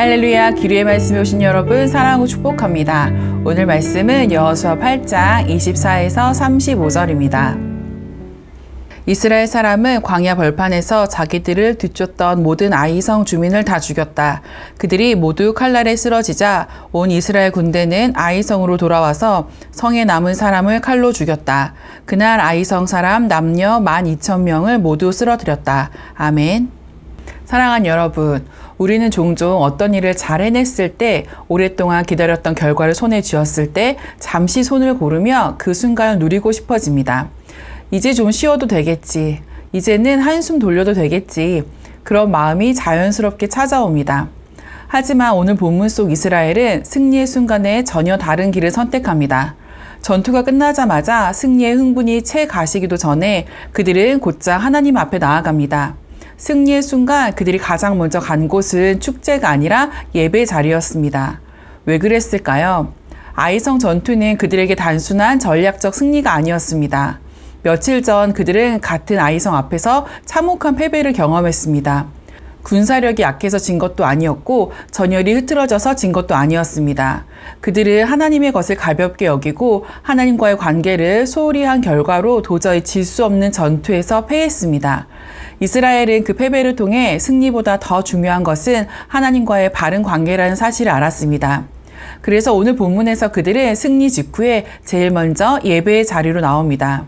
할렐루야, 기류의 말씀에 오신 여러분 사랑하고 축복합니다. 오늘 말씀은 여호수아 8장 24에서 35절입니다. 이스라엘 사람은 광야 벌판에서 자기들을 뒤쫓던 모든 아이성 주민을 다 죽였다. 그들이 모두 칼날에 쓰러지자 온 이스라엘 군대는 아이성으로 돌아와서 성에 남은 사람을 칼로 죽였다. 그날 아이성 사람 남녀 12,000명을 모두 쓰러뜨렸다. 아멘. 사랑하는 여러분, 우리는 종종 어떤 일을 잘 해냈을 때, 오랫동안 기다렸던 결과를 손에 쥐었을 때 잠시 손을 고르며 그 순간을 누리고 싶어집니다. 이제 좀 쉬어도 되겠지. 이제는 한숨 돌려도 되겠지. 그런 마음이 자연스럽게 찾아옵니다. 하지만 오늘 본문 속 이스라엘은 승리의 순간에 전혀 다른 길을 선택합니다. 전투가 끝나자마자 승리의 흥분이 채 가시기도 전에 그들은 곧장 하나님 앞에 나아갑니다. 승리의 순간 그들이 가장 먼저 간 곳은 축제가 아니라 예배 자리였습니다. 왜 그랬을까요? 아이성 전투는 그들에게 단순한 전략적 승리가 아니었습니다. 며칠 전 그들은 같은 아이성 앞에서 참혹한 패배를 경험했습니다. 군사력이 약해서 진 것도 아니었고 전열이 흐트러져서 진 것도 아니었습니다. 그들은 하나님의 것을 가볍게 여기고 하나님과의 관계를 소홀히 한 결과로 도저히 질 수 없는 전투에서 패했습니다. 이스라엘은 그 패배를 통해 승리보다 더 중요한 것은 하나님과의 바른 관계라는 사실을 알았습니다. 그래서 오늘 본문에서 그들은 승리 직후에 제일 먼저 예배의 자리로 나옵니다.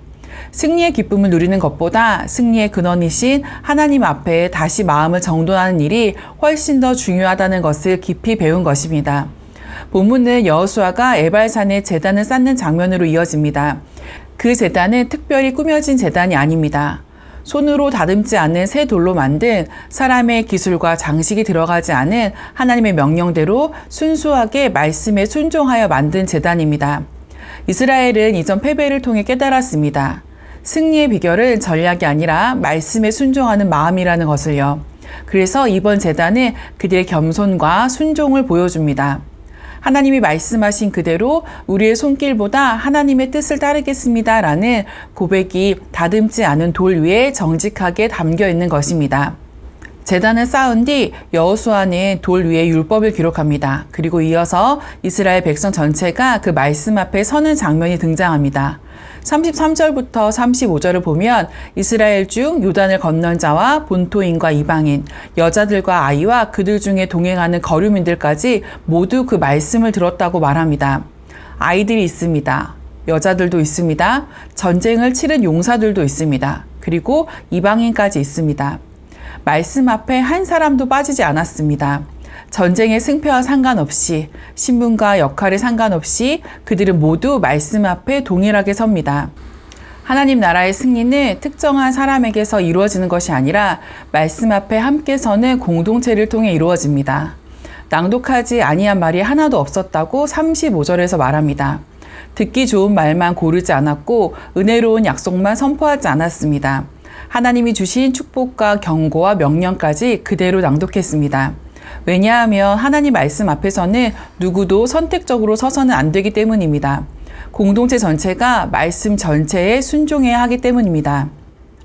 승리의 기쁨을 누리는 것보다 승리의 근원이신 하나님 앞에 다시 마음을 정돈하는 일이 훨씬 더 중요하다는 것을 깊이 배운 것입니다. 본문은 여호수아가 에발산에 제단을 쌓는 장면으로 이어집니다. 그 제단은 특별히 꾸며진 제단이 아닙니다. 손으로 다듬지 않은 새 돌로 만든 사람의 기술과 장식이 들어가지 않은 하나님의 명령대로 순수하게 말씀에 순종하여 만든 제단입니다. 이스라엘은 이전 패배를 통해 깨달았습니다. 승리의 비결은 전략이 아니라 말씀에 순종하는 마음이라는 것을요. 그래서 이번 제단은 그들의 겸손과 순종을 보여줍니다. 하나님이 말씀하신 그대로 우리의 손길보다 하나님의 뜻을 따르겠습니다 라는 고백이 다듬지 않은 돌 위에 정직하게 담겨 있는 것입니다. 제단을 쌓은 뒤 여호수아는 돌 위에 율법을 기록합니다. 그리고 이어서 이스라엘 백성 전체가 그 말씀 앞에 서는 장면이 등장합니다. 33절부터 35절을 보면 이스라엘 중 요단을 건넌 자와 본토인과 이방인, 여자들과 아이와 그들 중에 동행하는 거류민들까지 모두 그 말씀을 들었다고 말합니다. 아이들이 있습니다. 여자들도 있습니다. 전쟁을 치른 용사들도 있습니다. 그리고 이방인까지 있습니다. 말씀 앞에 한 사람도 빠지지 않았습니다. 전쟁의 승패와 상관없이, 신분과 역할에 상관없이 그들은 모두 말씀 앞에 동일하게 섭니다. 하나님 나라의 승리는 특정한 사람에게서 이루어지는 것이 아니라 말씀 앞에 함께 서는 공동체를 통해 이루어집니다. 낭독하지 아니한 말이 하나도 없었다고 35절에서 말합니다. 듣기 좋은 말만 고르지 않았고 은혜로운 약속만 선포하지 않았습니다. 하나님이 주신 축복과 경고와 명령까지 그대로 낭독했습니다. 왜냐하면 하나님 말씀 앞에서는 누구도 선택적으로 서서는 안 되기 때문입니다. 공동체 전체가 말씀 전체에 순종해야 하기 때문입니다.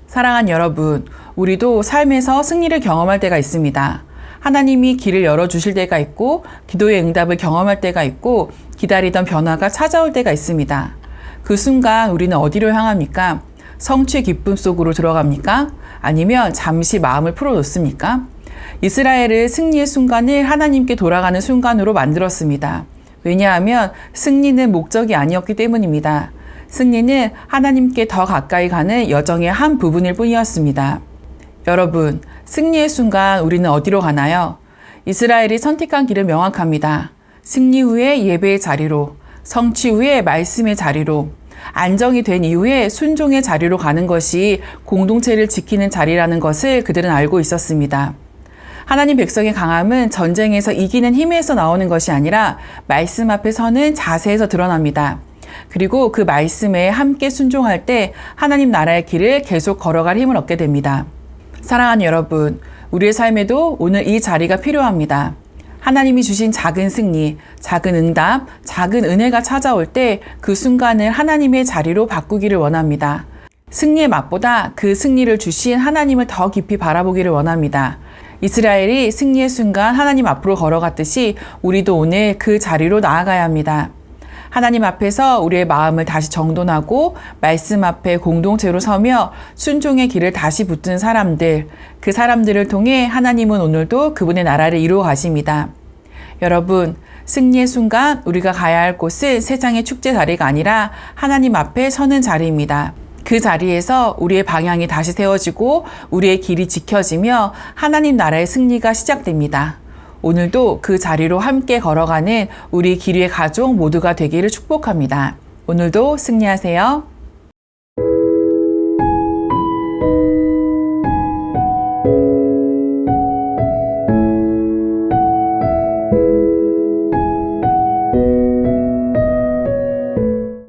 사랑하는 여러분, 우리도 삶에서 승리를 경험할 때가 있습니다. 하나님이 길을 열어주실 때가 있고 기도의 응답을 경험할 때가 있고 기다리던 변화가 찾아올 때가 있습니다. 그 순간 우리는 어디로 향합니까? 성취의 기쁨 속으로 들어갑니까? 아니면 잠시 마음을 풀어놓습니까? 이스라엘은 승리의 순간을 하나님께 돌아가는 순간으로 만들었습니다. 왜냐하면 승리는 목적이 아니었기 때문입니다. 승리는 하나님께 더 가까이 가는 여정의 한 부분일 뿐이었습니다. 여러분, 승리의 순간 우리는 어디로 가나요? 이스라엘이 선택한 길은 명확합니다. 승리 후에 예배의 자리로, 성취 후에 말씀의 자리로, 안정이 된 이후에 순종의 자리로 가는 것이 공동체를 지키는 자리라는 것을 그들은 알고 있었습니다. 하나님 백성의 강함은 전쟁에서 이기는 힘에서 나오는 것이 아니라 말씀 앞에 서는 자세에서 드러납니다. 그리고 그 말씀에 함께 순종할 때 하나님 나라의 길을 계속 걸어갈 힘을 얻게 됩니다. 사랑하는 여러분, 우리의 삶에도 오늘 이 자리가 필요합니다. 하나님이 주신 작은 승리, 작은 응답, 작은 은혜가 찾아올 때 그 순간을 하나님의 자리로 바꾸기를 원합니다. 승리의 맛보다 그 승리를 주신 하나님을 더 깊이 바라보기를 원합니다. 이스라엘이 승리의 순간 하나님 앞으로 걸어갔듯이 우리도 오늘 그 자리로 나아가야 합니다. 하나님 앞에서 우리의 마음을 다시 정돈하고 말씀 앞에 공동체로 서며 순종의 길을 다시 붙든 사람들, 그 사람들을 통해 하나님은 오늘도 그분의 나라를 이루어 가십니다. 여러분, 승리의 순간 우리가 가야 할 곳은 세상의 축제 자리가 아니라 하나님 앞에 서는 자리입니다. 그 자리에서 우리의 방향이 다시 세워지고 우리의 길이 지켜지며 하나님 나라의 승리가 시작됩니다. 오늘도 그 자리로 함께 걸어가는 우리 기류의 가족 모두가 되기를 축복합니다. 오늘도 승리하세요.